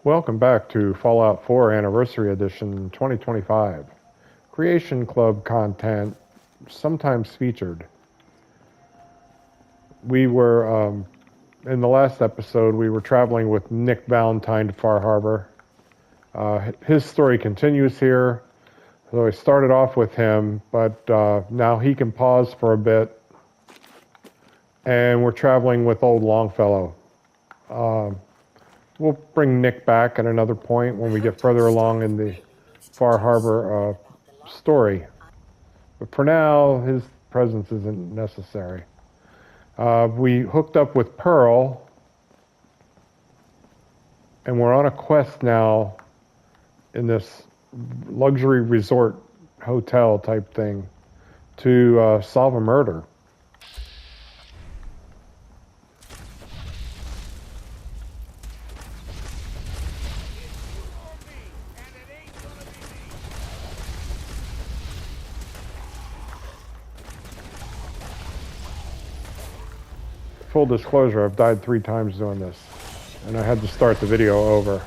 Welcome back to Fallout 4 Anniversary Edition 2025. Creation Club content, sometimes featured. We were, in the last episode, we were traveling with Nick Valentine to Far Harbor. His story continues here. So I started off with him, but now he can pause for a bit. And we're traveling with old Longfellow. We'll bring Nick back at another point when we get further along in the Far Harbor story. But for now, his presence isn't necessary. We hooked up with Pearl, and we're on a quest now in this luxury resort hotel type thing to solve a murder. Full disclosure, I've died 3 times doing this, and I had to start the video over.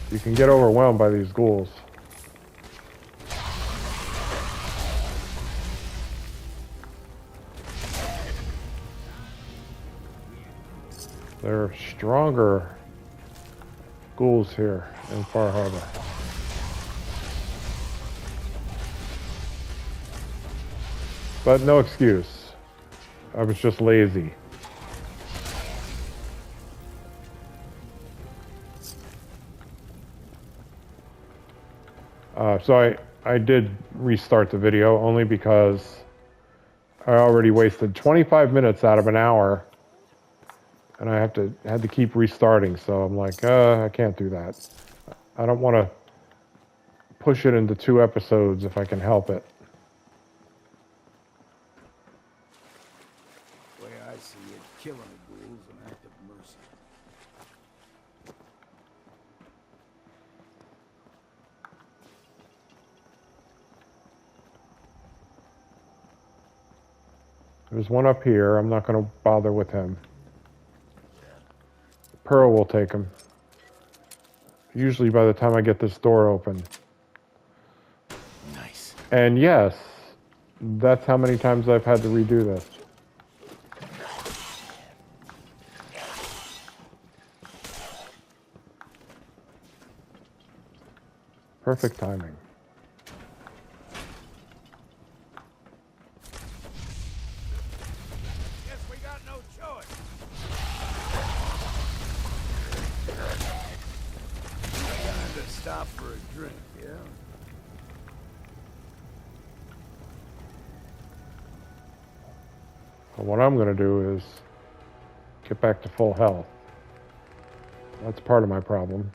You can get overwhelmed by these ghouls. There are stronger ghouls here in Far Harbor. But no excuse. I was just lazy. So I did restart the video only because I already wasted 25 minutes out of an hour, and I had to keep restarting. So I'm like, I can't do that. I don't want to push it into 2 episodes if I can help it. The way I see it, killing the ghouls is an act of mercy. There's one up here. I'm not going to bother with him. Pearl will take him. Usually by the time I get this door open. Nice. And yes, that's how many times I've had to redo this. Perfect timing. Guess we got no choice. Time to stop for a drink, yeah? But what I'm going to do is get back to full health. That's part of my problem.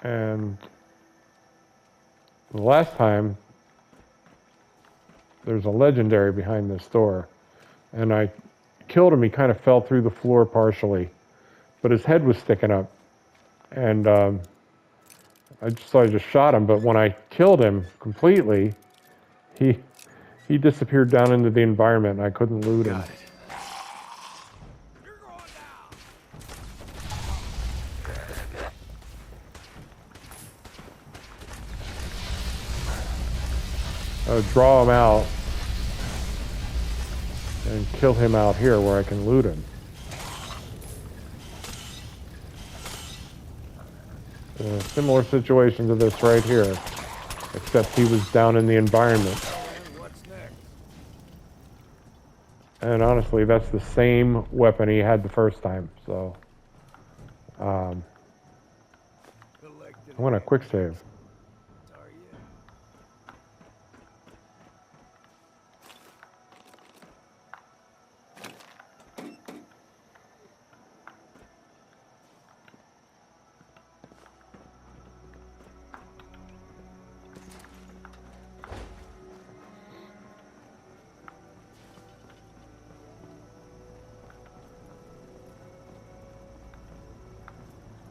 And the last time, there's a legendary behind this door, and I killed him. He kind of fell through the floor partially, but his head was sticking up, and I just shot him. But when I killed him completely, he disappeared down into the environment, and I couldn't loot him. Got it. You're going down. Draw him out and kill him out here where I can loot him. A similar situation to this right here, except he was down in the environment. What's next? And honestly, that's the same weapon he had the first time. So I'm going to quick save.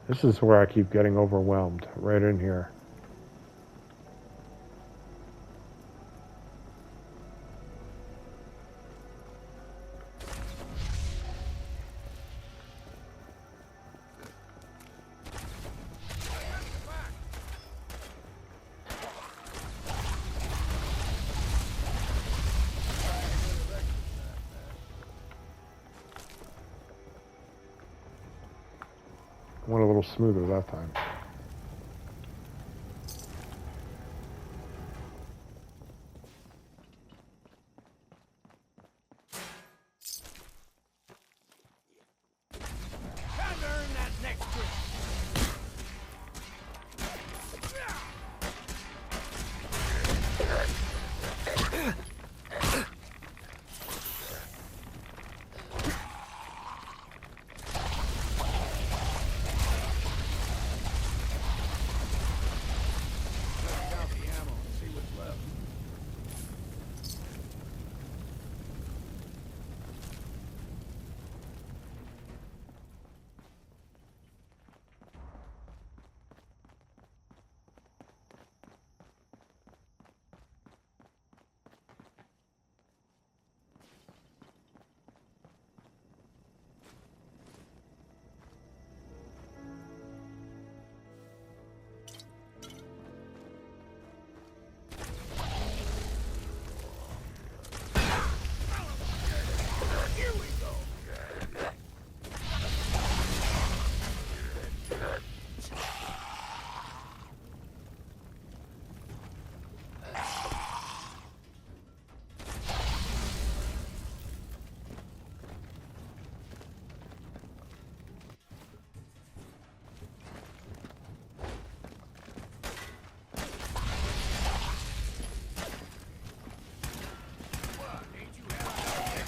This is where I keep getting overwhelmed, right in here. Went a little smoother that time. Time to earn that next drink. Check out the ammo and see what's left. Here we go. What, ain't you happy yet?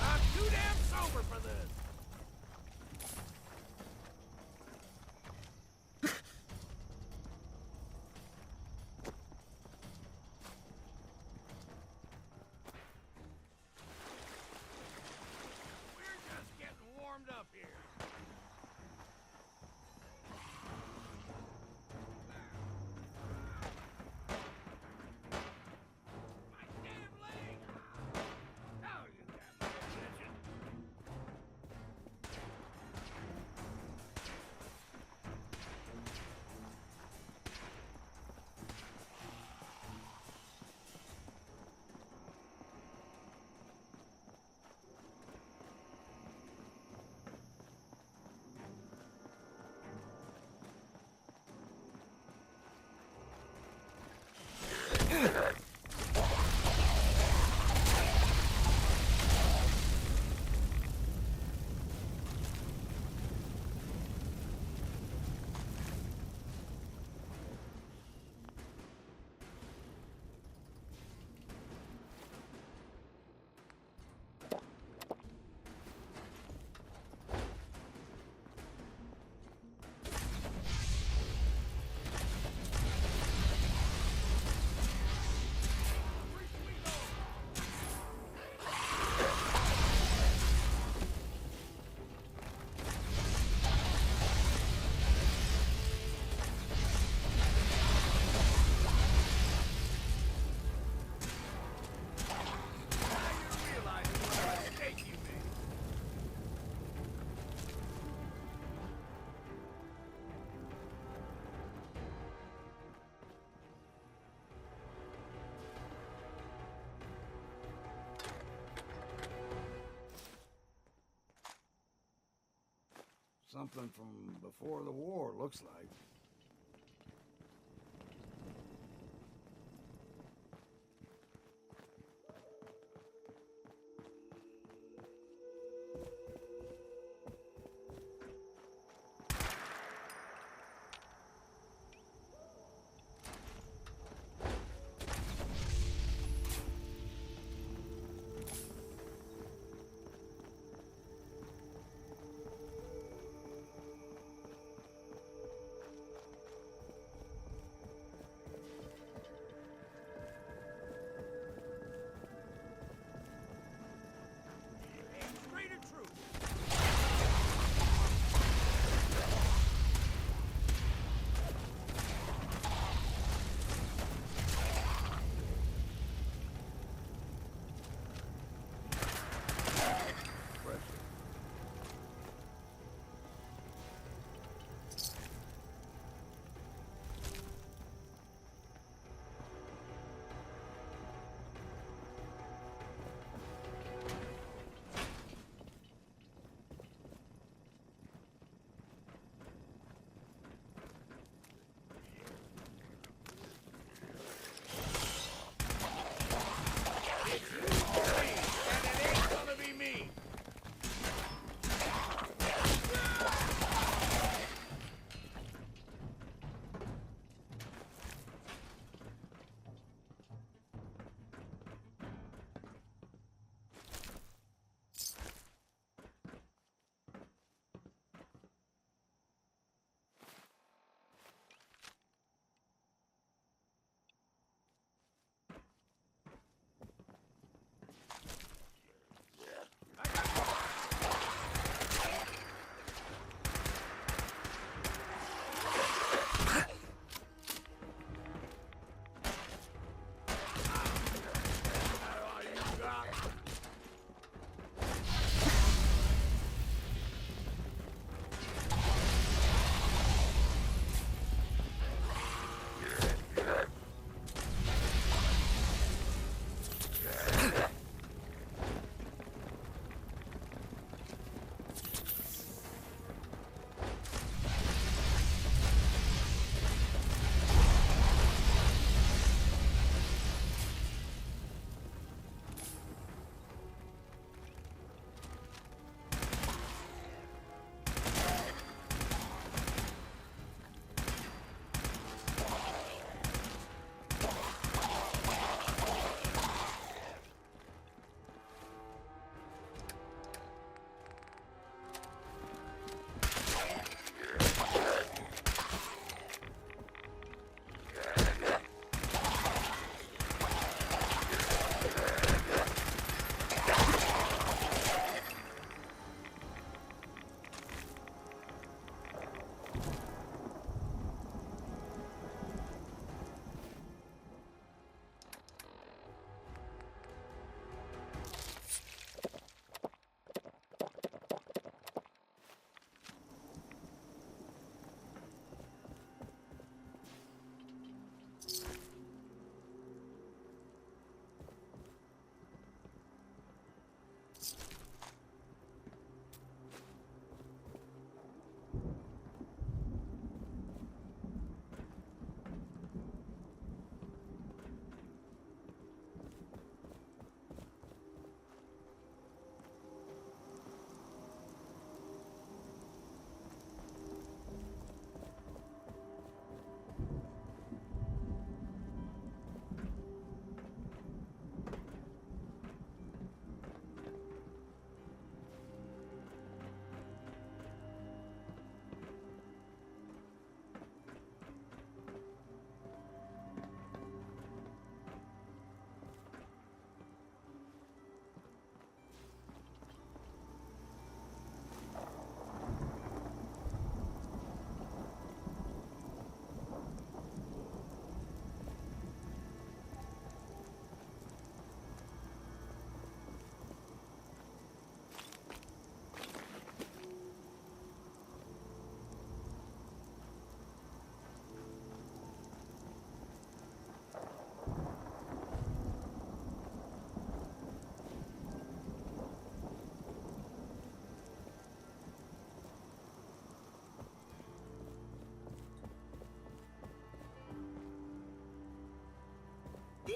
I'm too damn sober for this. We're just getting warmed up here. My damn leg! Now you got my attention. Something from before the war, looks like.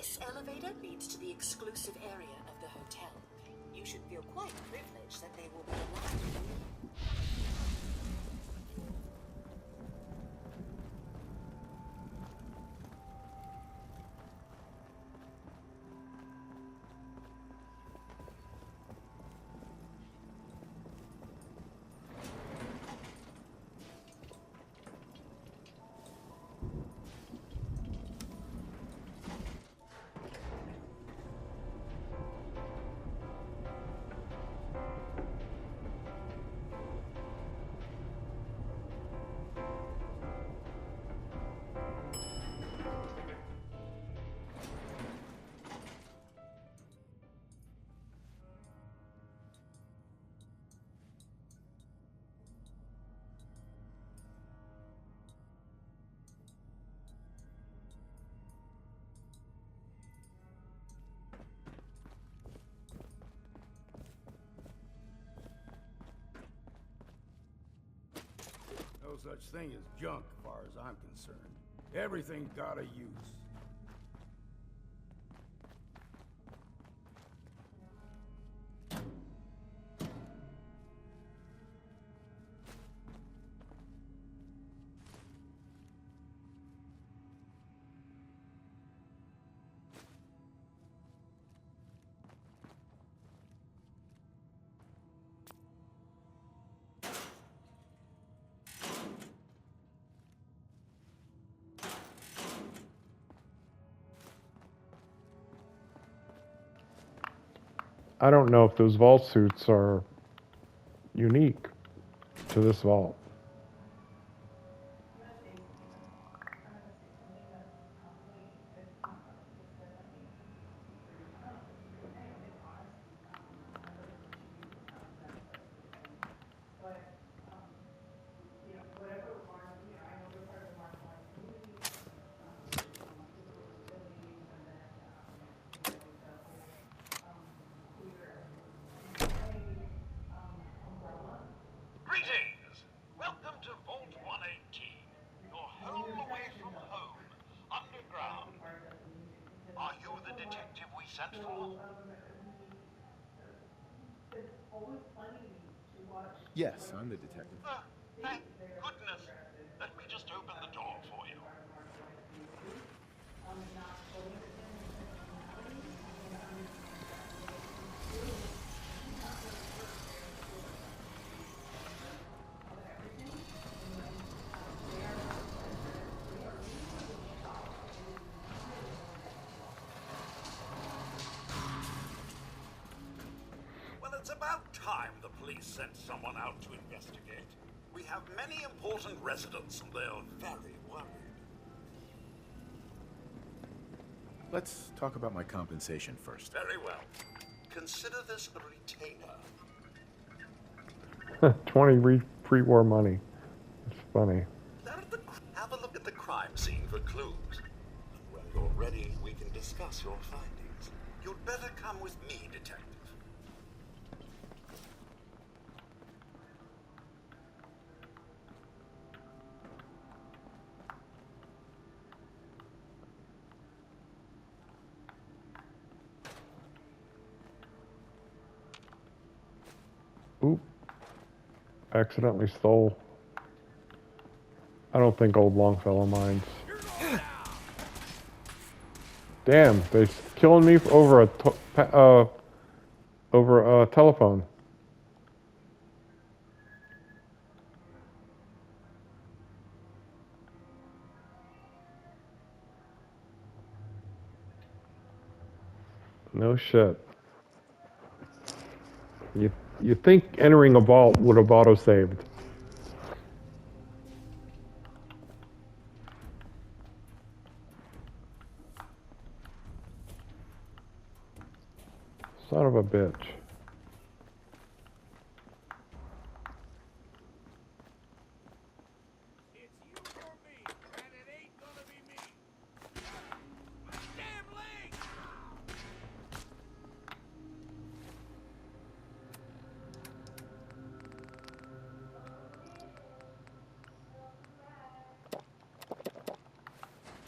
This elevator leads to the exclusive area of the hotel. You should feel quite privileged that they will be alive. No such thing as junk, as far as I'm concerned. Everything got a use. I don't know if those vault suits are unique to this vault. Greetings! Welcome to Vault 118. Your home away from home. Underground. Are you the detective we sent for? Yes, I'm the detective. Thank goodness. Let me just open the door for you. Well, it's about time the police sent someone out to investigate. We have many important residents and they're very worried. Let's talk about my compensation first. Very well. Consider this a retainer. 20 pre-war money. It's funny. Have a look at the crime scene for clues. When you're ready, we can discuss your findings. You'd better come with me, detective. Oop. Accidentally stole. I don't think old Longfellow minds. Damn, they're killing me over a telephone. No shit. You think entering a vault would have auto-saved. Son of a bitch. It's you or me, and it ain't gonna be me. My damn leg!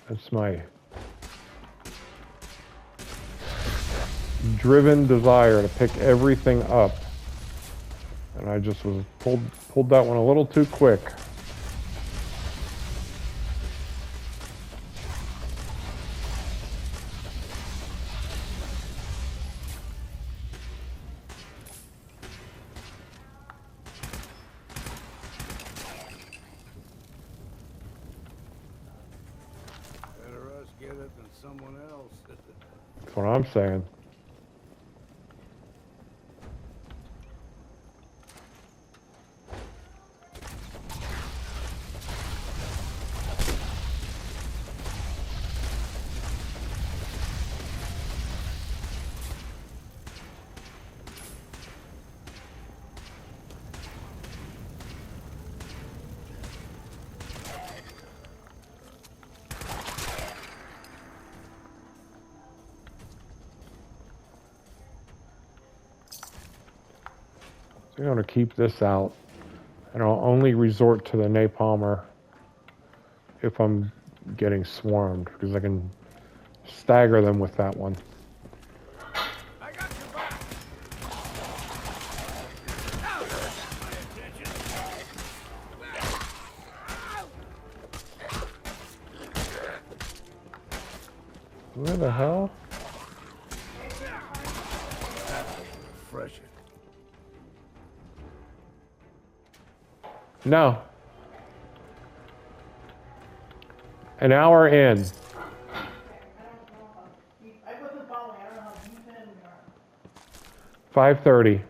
That's my driven desire to pick everything up. And I just was pulled that one a little too quick. Better us get it than someone else. That's what I'm saying. So I'm going to keep this out, and I'll only resort to the napalmer if I'm getting swarmed, because I can stagger them with that one. I got your back. Pay attention. Where the hell? Fresh. No. An hour in. 5:30.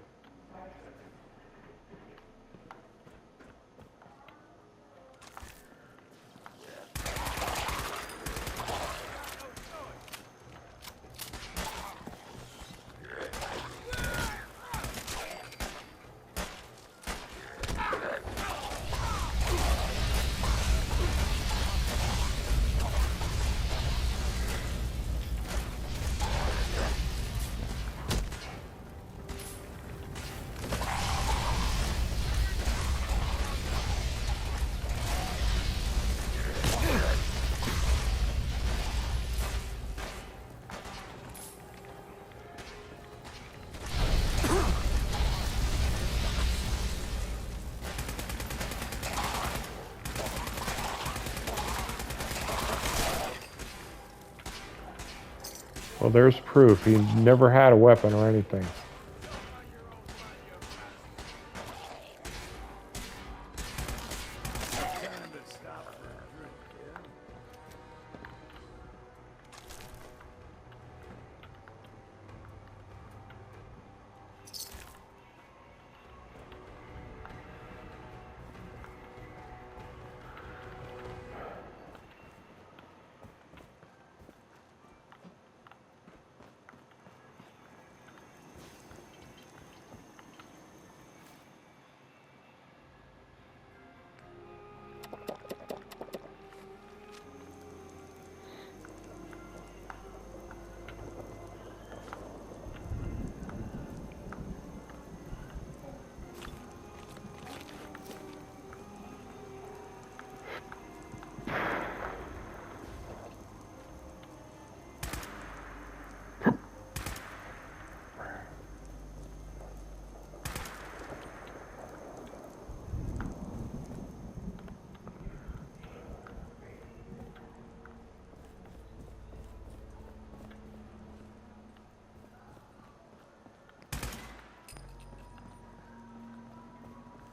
Well, there's proof. He never had a weapon or anything. Time to stop for a drink, yeah?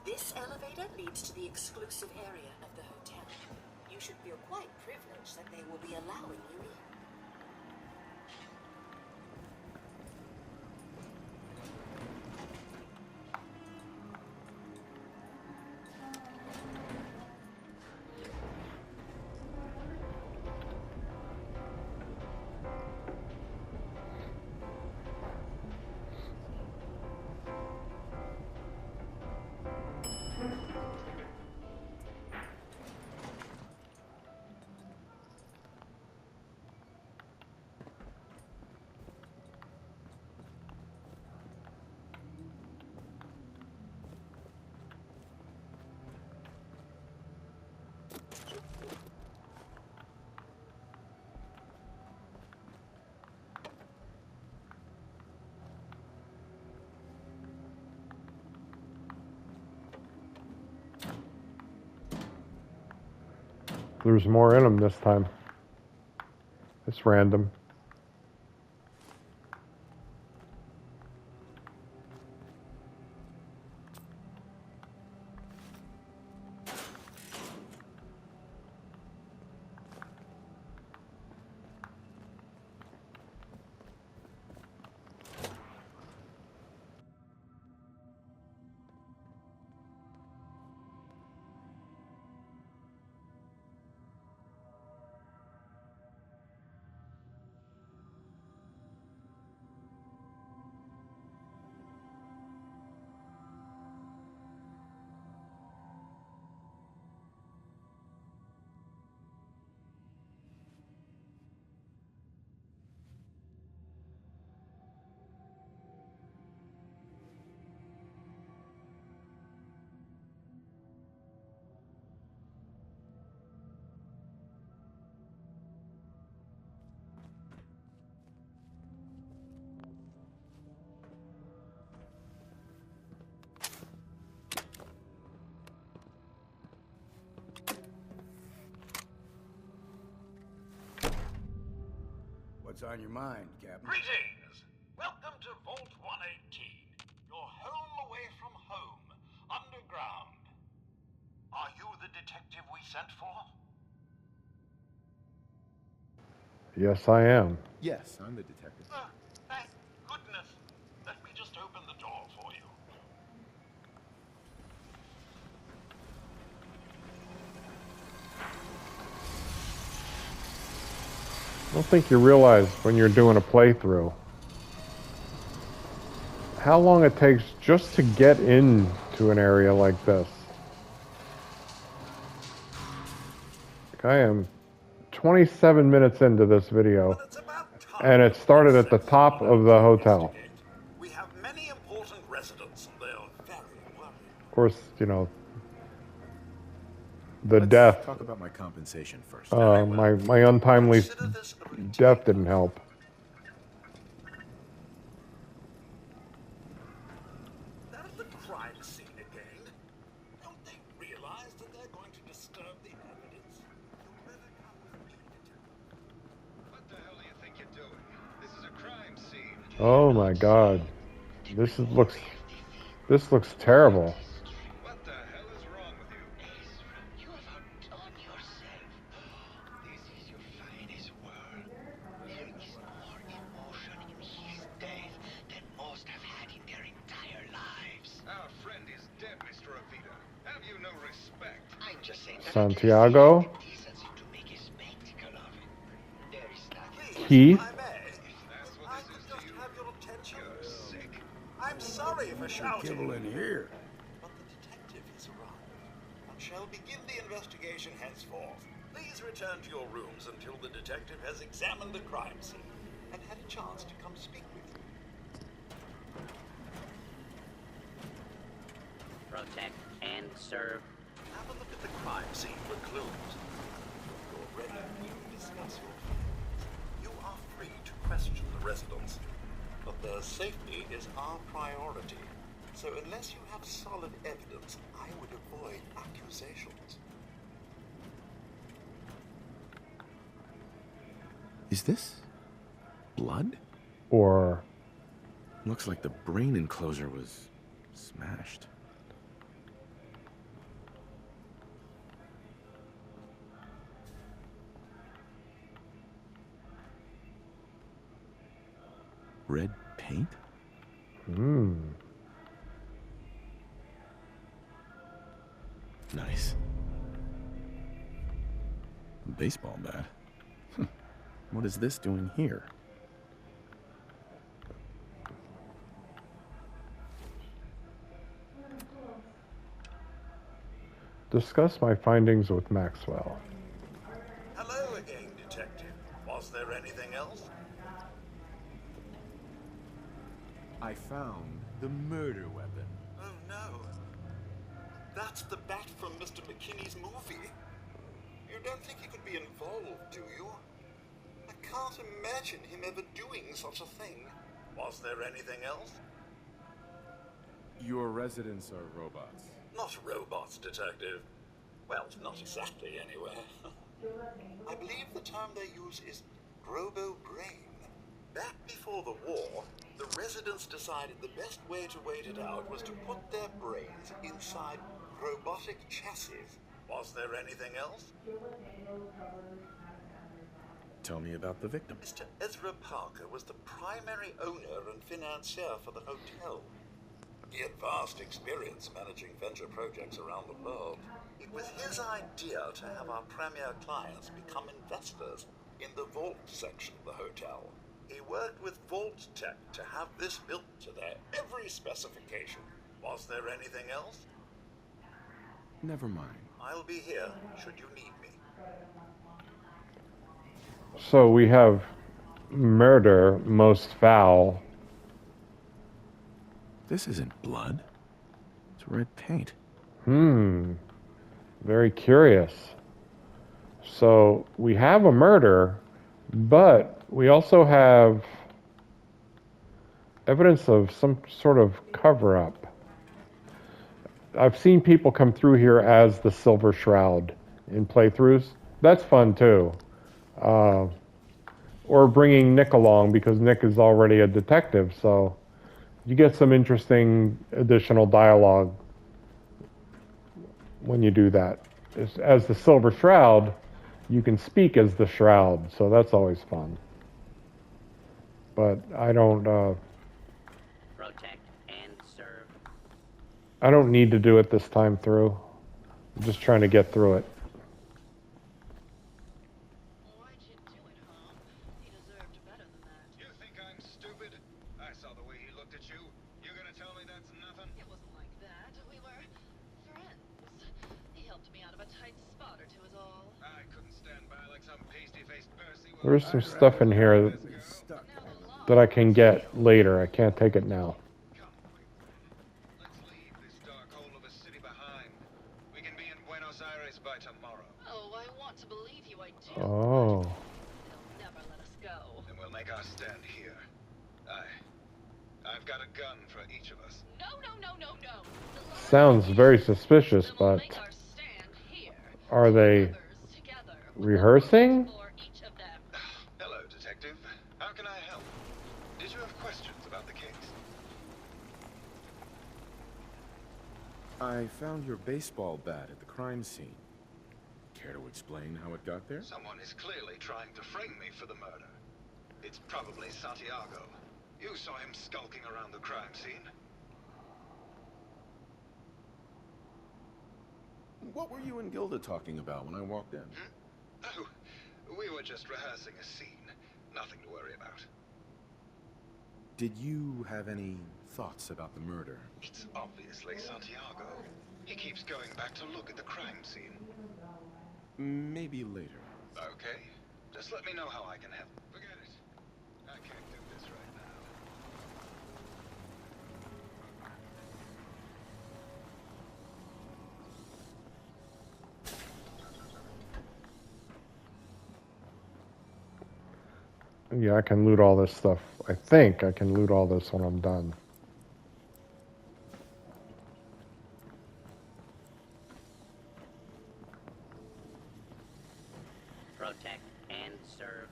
This elevator leads to the exclusive area of the hotel. You should feel quite privileged that they will be allowing you in. There's more in them this time. It's random. What's on your mind, Captain? Greetings! Welcome to Vault 118. Your home away from home, underground. Are you the detective we sent for? Yes, I am. Yes, I'm the detective. Oh, thank goodness. Let me just open the door for you. I don't think you realize when you're doing a playthrough how long it takes just to get into an area like this. Like I am 27 minutes into this video, Well, it's about time and it started at the top of the hotel. We have many important residents, and they are very worried. Of course, you know, the Let's death, talk about my compensation first. my untimely Consider this a routine. death didn't help. They're at the crime scene again. Don't they realize that they're going to disturb the evidence? You better come with me, detective. What the hell do you think you're doing? This is a crime scene. Oh my God, this looks terrible. What the hell is wrong with you? You have outdone yourself. This is your finest work. There is more emotion in his death than most have had in their entire lives. Our friend is dead, Mr. Avita. Have you no respect? I'm just saying that Santiago? it is decency to make a spectacle of it. There is nothing. Please, Keith? if I may, That's if what I this could is to just you. have your attention. You're sick. I'm sorry for shouting. Kibble in here. But the detective has arrived and shall begin the investigation henceforth. Please return to your rooms until the detective has examined the crime scene and had a chance to come speak with you. Protect and serve. Have a look at the crime scene for clues. You're ready to discuss your findings. You are free to question the residents, but their safety is our priority. So unless you have solid evidence, I would avoid accusations. Is this blood? Or Looks like the brain enclosure was smashed. Red paint? Nice. A baseball bat. What is this doing here? discuss my findings with Maxwell. Hello again, Detective. Was there anything else? I found the murder weapon. Oh no. That's the bat from Mr. McKinney's movie. You don't think he could be involved, do you? I can't imagine him ever doing such a thing. Was there anything else? Your residents are robots. Not robots, Detective. Well, not exactly, anyway. I believe the term they use is robo-brain. Back before the war, the residents decided the best way to wait it out was to put their brains inside robotic chassis. Was there anything else? Tell me about the victim. Mr. Ezra Parker was the primary owner and financier for the hotel. He had vast experience managing venture projects around the world. It was his idea to have our premier clients become investors in the vault section of the hotel. He worked with Vault Tech to have this built to their every specification. Was there anything else? Never mind. I'll be here should you need me. So we have murder most foul. This isn't blood. It's red paint. Very curious. So we have a murder, but we also have evidence of some sort of cover-up. I've seen people come through here as the Silver Shroud in playthroughs. That's fun too. Or bringing Nick along because Nick is already a detective, so you get some interesting additional dialogue when you do that. As the Silver Shroud, you can speak as the Shroud, so that's always fun. But I don't Protect and serve. I don't need to do it this time through. I'm just trying to get through it. Why'd you do it, huh? He deserved better than that. You think I'm stupid? I saw the way he looked at you. You're gonna tell me that's nothing? It wasn't like that. We were friends. He helped me out of a tight spot or two is all. I couldn't stand by like some pasty-faced Percy. There's some stuff in here that I can get later. I can't take it now. Come, let's leave this dark hole of a city behind. We can be in Buenos Aires by tomorrow. Oh, I want to believe you, I do. Oh. They'll never let us go. Then we'll make our stand here. I've got a gun for each of us. No, no, no, no, no. The line Sounds is- very suspicious, Then we'll but make our stand here. are they Others together with rehearsing? the for each of them. Hello, detective. How can I help? Did you have questions about the case? I found your baseball bat at the crime scene. Care to explain how it got there? Someone is clearly trying to frame me for the murder. It's probably Santiago. You saw him skulking around the crime scene. What were you and Gilda talking about when I walked in? Oh, we were just rehearsing a scene. Nothing to worry about. Did you have any thoughts about the murder? It's obviously Santiago. He keeps going back to look at the crime scene. Maybe later. Okay. Just let me know how I can help. Forget it. I can't do this right now. Yeah, I can loot all this stuff. I think I can loot all this when I'm done. Protect and serve.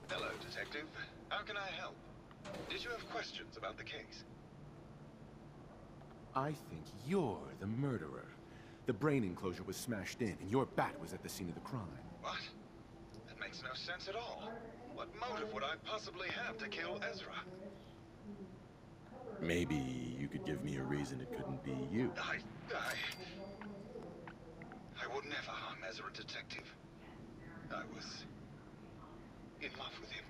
Hello, detective. How can I help? Did you have questions about the case? I think you're the murderer. The brain enclosure was smashed in, and your bat was at the scene of the crime. What? That makes no sense at all. What motive would I possibly have to kill Ezra? Maybe you could give me a reason it couldn't be you. I would never harm Ezra, detective. I was in love with him.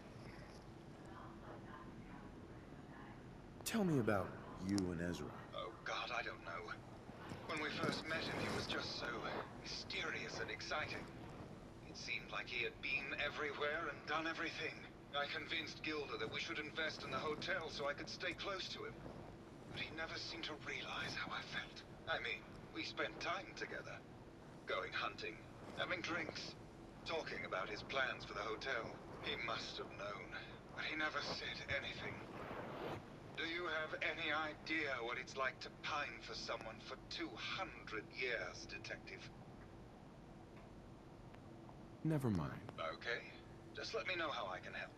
Tell me about you and Ezra. Oh, God, I don't know. When we first met him, he was just so mysterious and exciting. It seemed like he had been everywhere and done everything. I convinced Gilda that we should invest in the hotel so I could stay close to him. But he never seemed to realize how I felt. I mean, we spent time together. Going hunting, having drinks, talking about his plans for the hotel. He must have known, but he never said anything. Do you have any idea what it's like to pine for someone for 200 years, Detective? Never mind. Okay. Just let me know how I can help.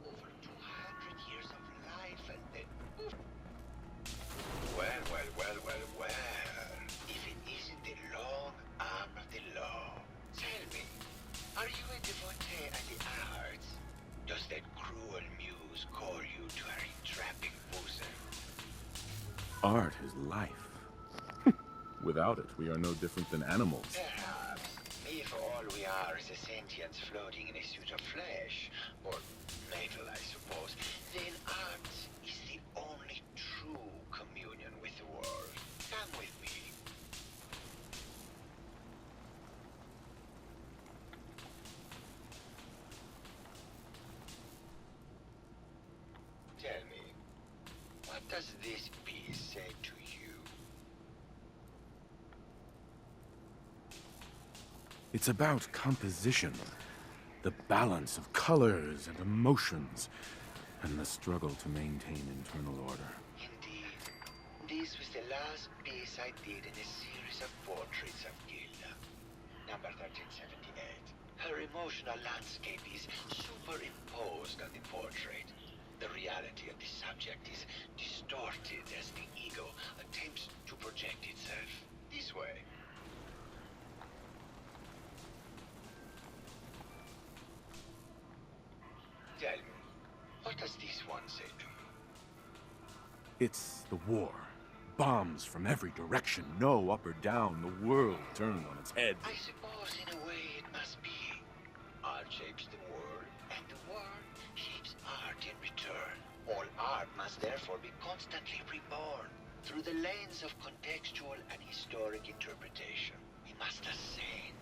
Over 200 years of life and then Well, well, well, well, well. if it isn't the long arm of the law. Tell me, are you a devotee of the arts? Does that cruel muse call you to her entrapping bosom? Art is life. Without it, we are no different than animals. Perhaps. Maybe for all we are is a sentience floating in a suit of flesh. Or metal, I suppose. Then art is the only true communion with the world. Come with me. Tell me, what does this piece say to you? It's about composition, the balance of colors and emotions, and the struggle to maintain internal order. Indeed. This was the last piece I did in a series of portraits of Gilda. Number 1378. Her emotional landscape is superimposed on the portrait. The reality of the subject is distorted as the ego attempts to project itself this way. Tell me, what does this one say to you? It's the war. Bombs from every direction, no up or down, the world turned on its head. I suppose in a way it must be. Art shapes the world, and the world shapes art in return. All art must therefore be constantly reborn through the lens of contextual and historic interpretation. We must ascend.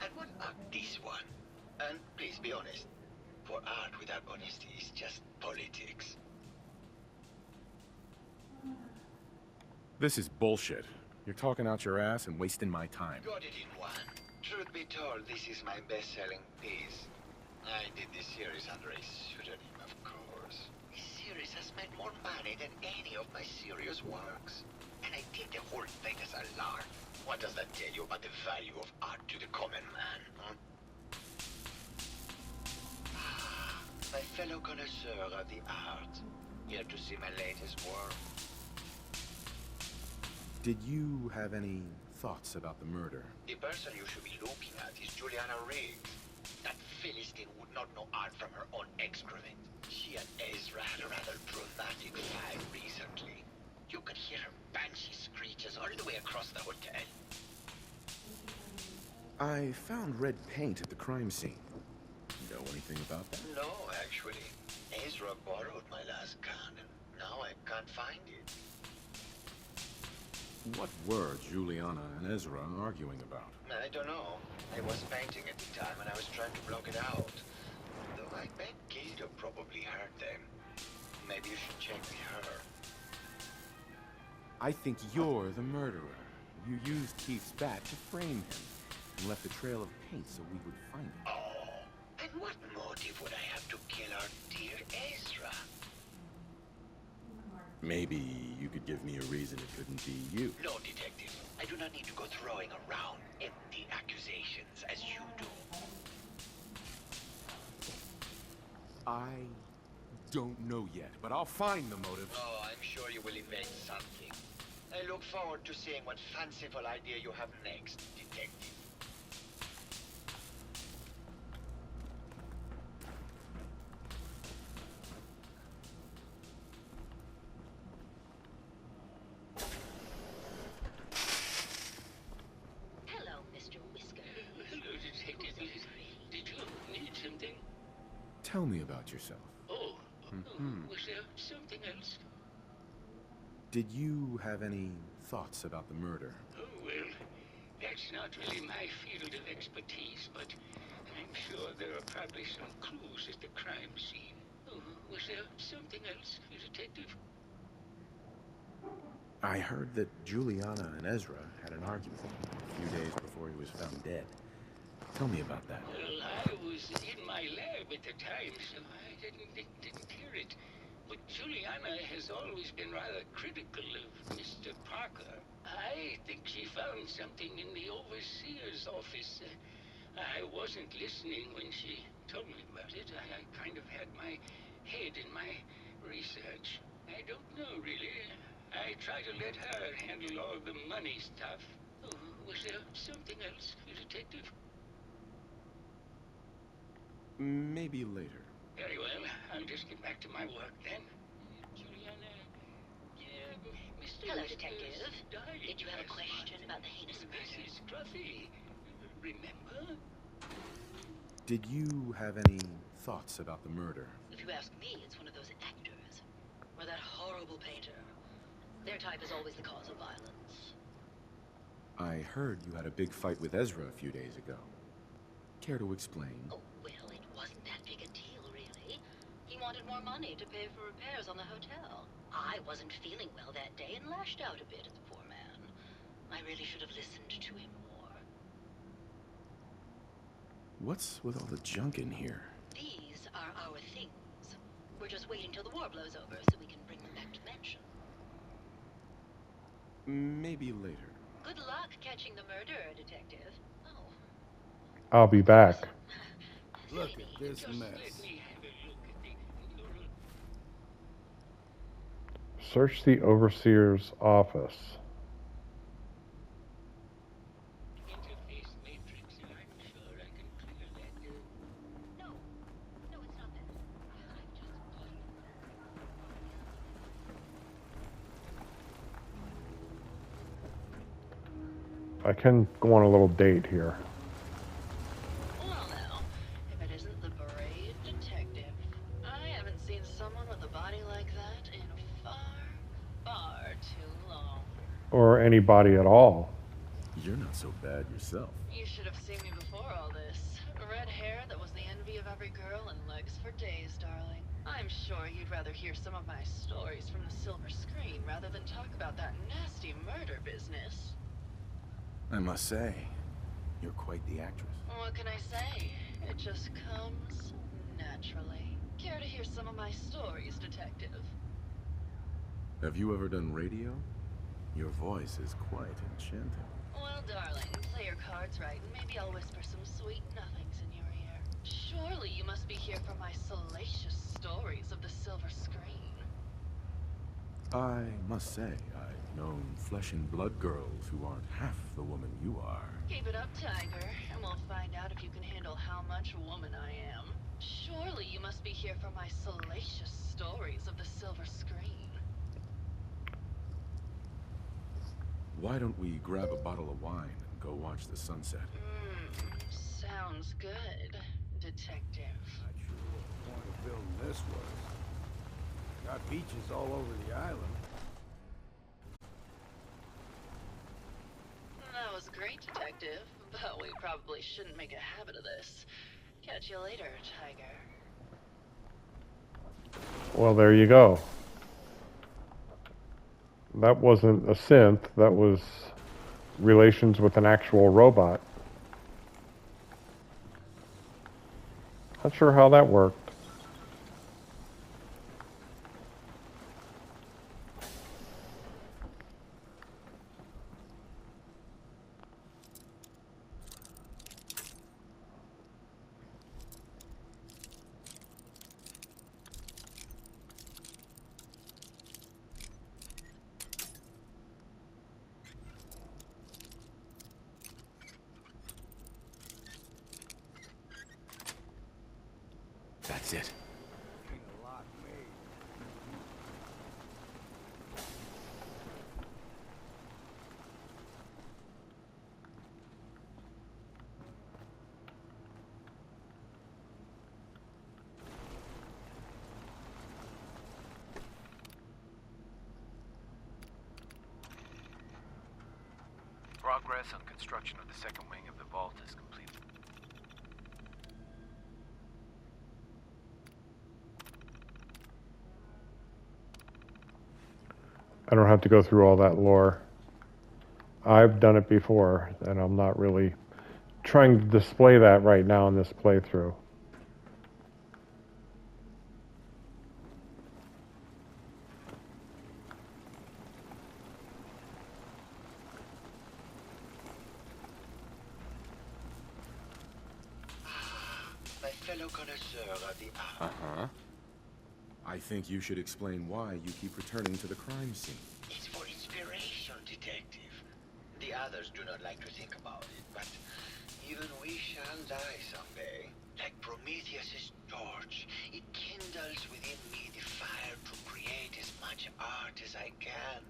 And what about this one? And please be honest. For art without honesty is just politics. This is bullshit. You're talking out your ass and wasting my time. Got it in one. Truth be told, this is my best-selling piece. I did this series under a pseudonym, of course. This series has made more money than any of my serious works. And I did the whole thing as a lark. What does that tell you about the value of art to the common man, huh? Ah, my fellow connoisseur of the arts. Here to see my latest work. Did you have any thoughts about the murder? The person you should be looking at is Juliana Riggs. That Philistine would not know art from her own excrement. She and Ezra had a rather dramatic fight recently. You could hear her banshee screeches all the way across the hotel. I found red paint at the crime scene. Know anything about that? No, actually. Ezra borrowed my last gun, and now I can't find it. What were Juliana and Ezra arguing about? I don't know. I was painting at the time, and I was trying to block it out. Though I bet Gilda probably heard them. Maybe you should check with her. I think you're the murderer. You used Keith's bat to frame him and left a trail of paint so we would find it. Oh, and what motive would I have to kill our dear Ezra? Maybe you could give me a reason it couldn't be you. No, detective. I do not need to go throwing around empty accusations as you do. I don't know yet, but I'll find the motive. Oh, I'm sure you will invent something. I look forward to seeing what fanciful idea you have next, detective. Hello, Mr. Whisker. Hello, Detective. Did you need something? Tell me about yourself. Oh, Was there something else? Did you have any thoughts about the murder? Oh, well, that's not really my field of expertise, but I'm sure there are probably some clues at the crime scene. Oh, was there something else, Detective? I heard that Juliana and Ezra had an argument a few days before he was found dead. Tell me about that. Well, I was in my lab at the time, so I didn't hear it. But Juliana has always been rather critical of Mr. Parker. I think she found something in the overseer's office. I wasn't listening when she told me about it. I kind of had my head in my research. I don't know, really. I try to let her handle all the money stuff. Oh, was there something else, Detective? Maybe later. Very well. I'll just get back to my work then. Juliana, Mr. Hello, Whiskers Detective. died Did you have a last question month. about the heinous This murder? is Scruffy. Remember? Did you have any thoughts about the murder? If you ask me, it's one of those actors. Or that horrible painter. Their type is always the cause of violence. I heard you had a big fight with Ezra a few days ago. Care to explain? Oh, well, it wasn't that big a deal, really. He wanted more money to pay for repairs on the hotel. I wasn't feeling well that day and lashed out a bit at the poor man. I really should have listened to him more. What's with all the junk in here? These are our things. We're just waiting till the war blows over so we can bring them back to Mansion. Maybe later. Good luck catching the murderer, Detective. Oh. I'll be back. Look at this Just mess. let me have a look at the little Search the overseer's office. interface matrix, and I'm sure I can clear that. No. No, it's not that. I've just I can go on a little date here. Well now, if it isn't the brave detective. I haven't seen someone with a body like that in far too long. Or anybody at all. You're not so bad yourself. You should have seen me before all this. Red hair that was the envy of every girl and legs for days, darling. I'm sure you'd rather hear some of my stories from the silver screen rather than talk about that nasty murder business. I must say, you're quite the actress. What can I say? It just comes naturally. Care to hear some of my stories, Detective? Have you ever done radio? Your voice is quite enchanting. Well, darling, play your cards right, and maybe I'll whisper some sweet nothings in your ear. Surely you must be here for my salacious stories of the silver screen. I must say, I've known flesh and blood girls who aren't half the woman you are. Keep it up, Tiger, and we'll find out if you can handle how much woman I am. Surely you must be here for my salacious stories of the silver screen. Why don't we grab a bottle of wine and go watch the sunset? Sounds good, Detective. Not sure what the point of building this was. Got beaches all over the island. That was great, Detective, but we probably shouldn't make a habit of this. Catch you later, Tiger. Well, there you go. That wasn't a synth, that was relations with an actual robot. Not sure how that worked. That's it. Ain't a lot made. Progress on construction of the second wing of the vault is complete. I don't have to go through all that lore. I've done it before, and I'm not really trying to display that right now in this playthrough. My fellow connoisseur of the art. Uh-huh. I think you should explain why you keep returning to the crime scene. It's for inspiration, detective. The others do not like to think about it, but even we shall die someday. Like Prometheus's torch, it kindles within me the fire to create as much art as I can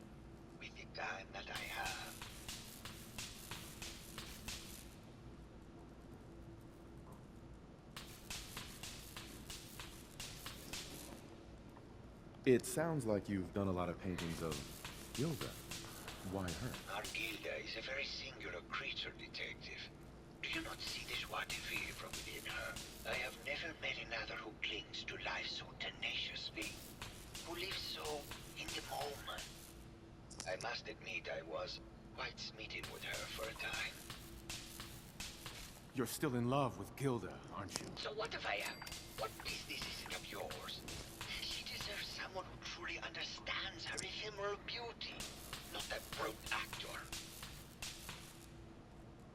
with the time that I have. It sounds like you've done a lot of paintings of Gilda. Why her? Our Gilda is a very singular creature, detective. Do you not see this what feel from within her? I have never met another who clings to life so tenaciously, who lives so in the moment. I must admit I was quite smitten with her for a time. You're still in love with Gilda, aren't you? So what if I am? What business is it of yours? She deserves someone who truly understands her ephemeral beauty, not that brute actor.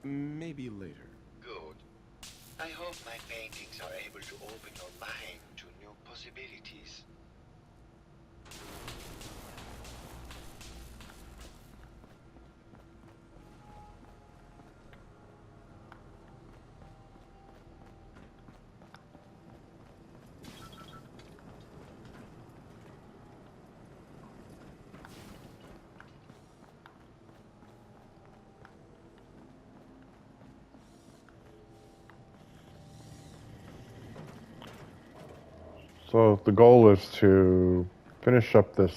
Maybe later. Good. I hope my paintings are able to open your mind to new possibilities. So the goal is to finish up the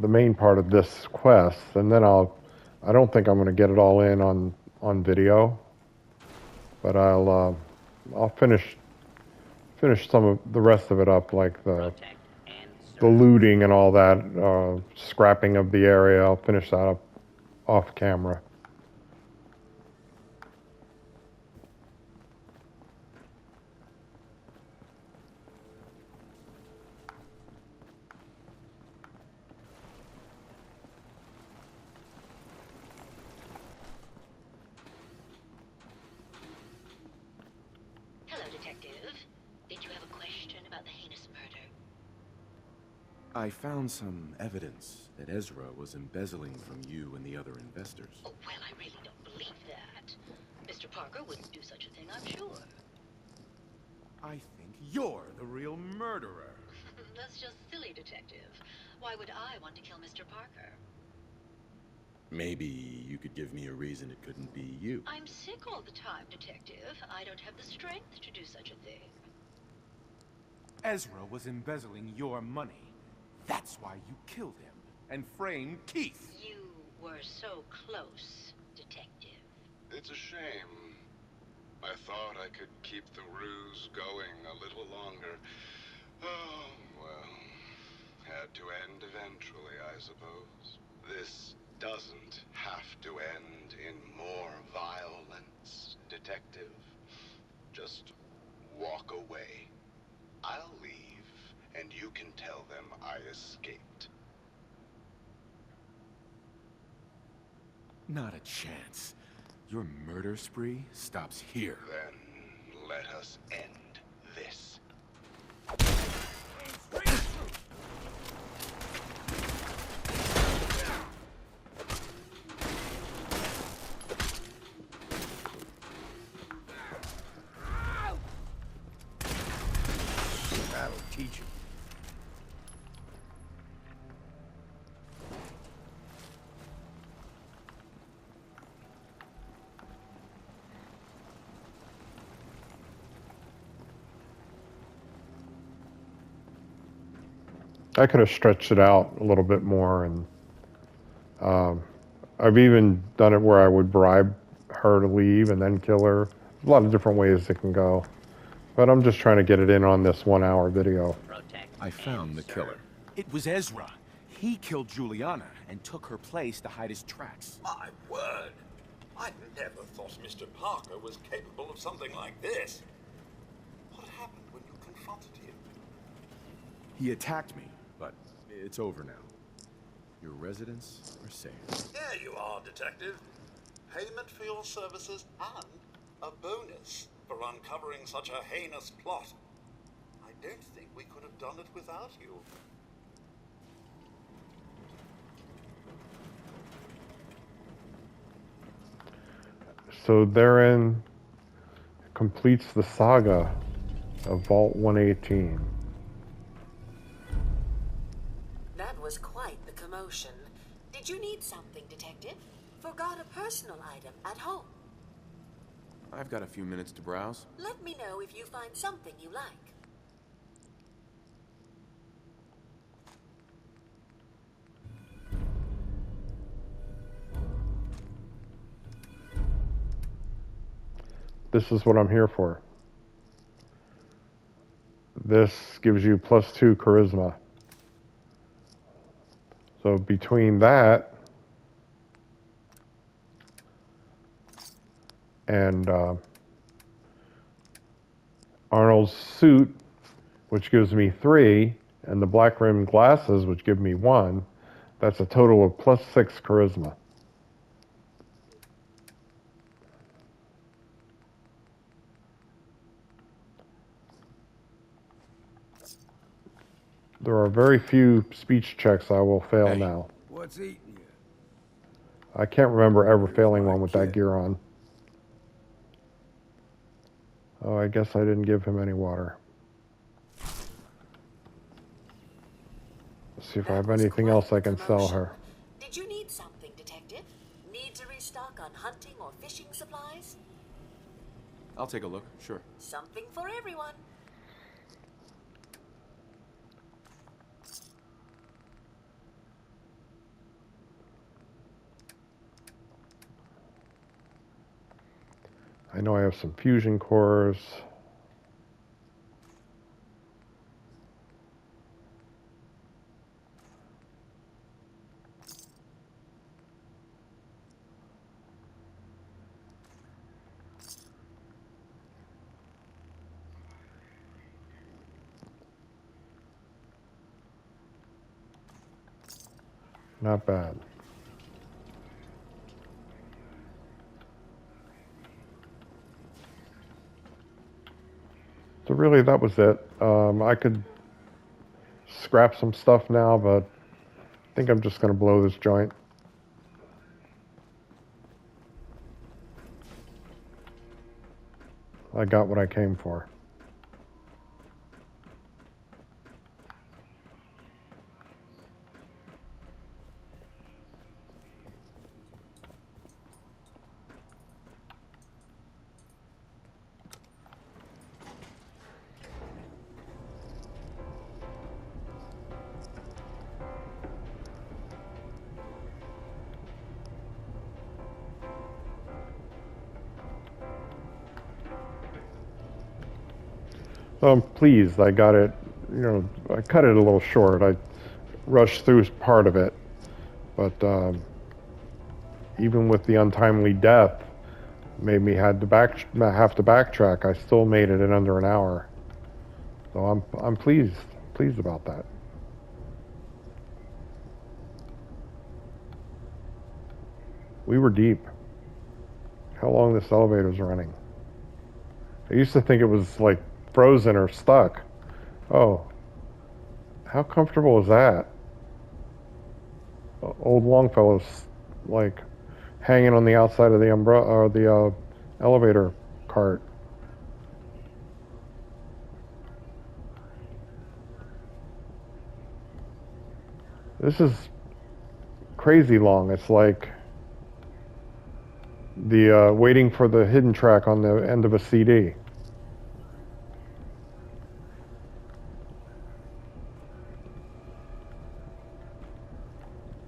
main part of this quest, and then I don't think I'm going to get it all in on video, but I'll finish some of the rest of it up, like the looting and all that, scrapping of the area. I'll finish that up off camera. Hello, Detective. Did you have a question about the heinous murder? I found some evidence that Ezra was embezzling from you and the other investors. Oh, well, I really don't believe that. Mr. Parker wouldn't do such a thing, I'm sure. I think you're the real murderer. That's just silly, Detective. Why would I want to kill Mr. Parker? Maybe you could give me a reason it couldn't be you. I'm sick all the time, Detective. I don't have the strength to do such a thing. Ezra was embezzling your money. That's why you killed him and framed Keith. You were so close, Detective. It's a shame. I thought I could keep the ruse going a little longer. Oh, well, had to end eventually, I suppose. This doesn't have to end in more violence, Detective. Just walk away. I'll leave, and you can tell them I escaped. Not a chance. Your murder spree stops here. Then let us end this. That'll teach you. I could have stretched it out a little bit more, and I've even done it where I would bribe her to leave and then kill her. There's a lot of different ways it can go. But I'm just trying to get it in on this 1 hour video. I found the killer. It was Ezra. He killed Juliana and took her place to hide his tracks. My word! I never thought Mr. Parker was capable of something like this. What happened when you confronted him? He attacked me, but it's over now. Your residents are safe. There you are, Detective. Payment for your services and a bonus for uncovering such a heinous plot. I don't think we could have done it without you. So therein completes the saga of Vault 118. That was quite the commotion. Did you need something, Detective? Forgot a personal item at home. I've got a few minutes to browse. Let me know if you find something you like. This is what I'm here for. This gives you +2 charisma. So between that and Arnold's suit, which gives me 3, and the black rimmed glasses, which give me 1, that's a total of +6 charisma. There are very few speech checks I will fail now. What's eating you? I can't remember ever failing one with that gear on. Oh, I guess I didn't give him any water. Let's see if I have anything else I can sell her. Did you need something, Detective? Need to restock on hunting or fishing supplies? I'll take a look, sure. Something for everyone. I know I have some fusion cores. Not bad. So really, that was it. I could scrap some stuff now, but I think I'm just going to blow this joint. I got what I came for. So I'm pleased I got it, I cut it a little short. I rushed through part of it, but even with the untimely death, made me have to backtrack. I still made it in under an hour. So I'm pleased about that. We were deep. How long this elevator's running? I used to think it was like frozen or stuck. Oh, how comfortable is that? Old Longfellow's like hanging on the outside of the umbrella or the elevator cart. This is crazy long. It's like the waiting for the hidden track on the end of a CD.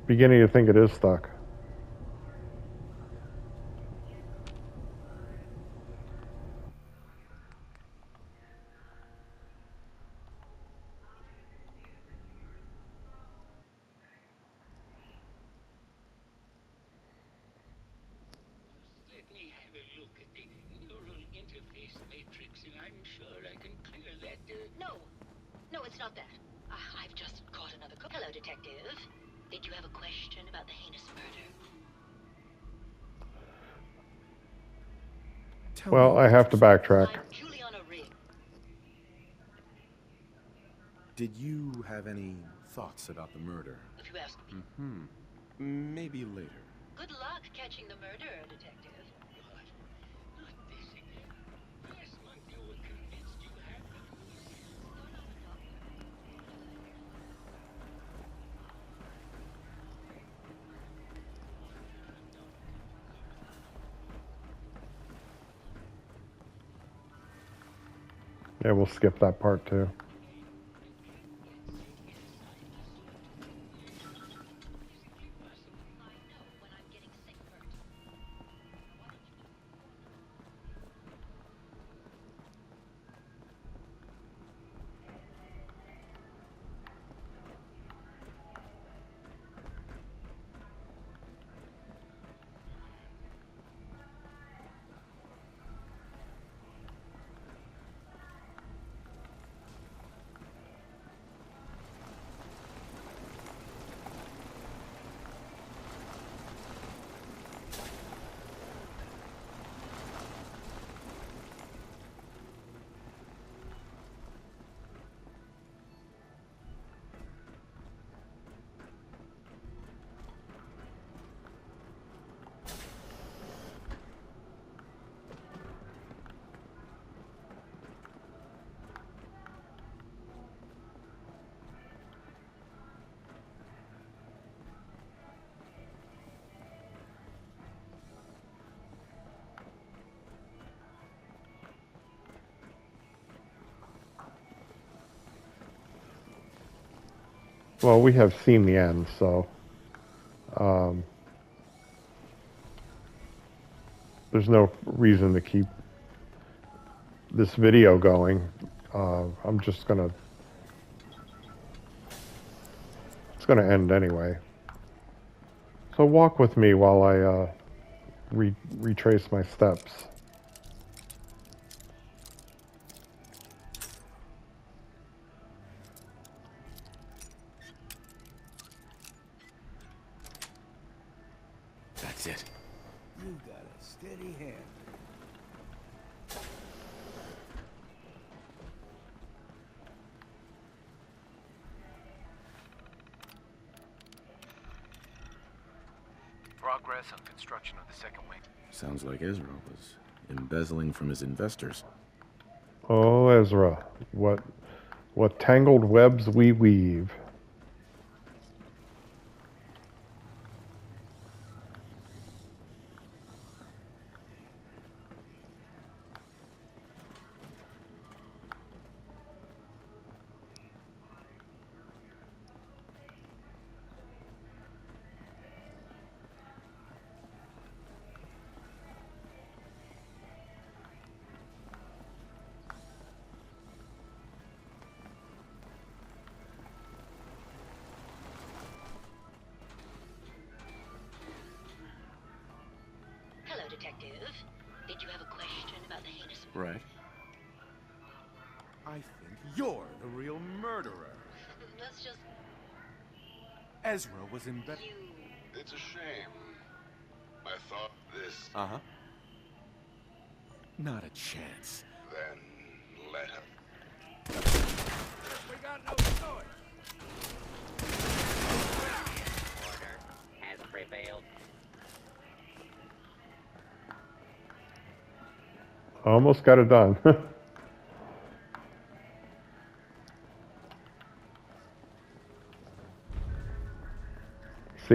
Beginning to think it is stuck. space matrix, and I'm sure I can clear that. No, it's not that. I've just caught another call. Hello, detective. Did you have a question about the heinous murder? Well, I have to backtrack. I'm Juliana Rigg. Did you have any thoughts about the murder? If you ask me. Maybe later. Good luck catching the murderer, detective. Not this again. Last month you were convinced you had me. Yeah, we'll skip that part too. Well, we have seen the end, so there's no reason to keep this video going. I'm just gonna, it's gonna end anyway. So walk with me while I retrace my steps. That's it. You got a steady hand. Progress on construction of the second wing. Sounds like Ezra was embezzling from his investors. Oh, Ezra, what tangled webs we weave. Hello, detective. Did you have a question about the heinous Right. I think you're the real murderer. Let's just... Ezra was in bed. It's a shame. I thought this. Uh-huh. Not a chance. Then let him. We got no choice. Order has prevailed. Almost got it done.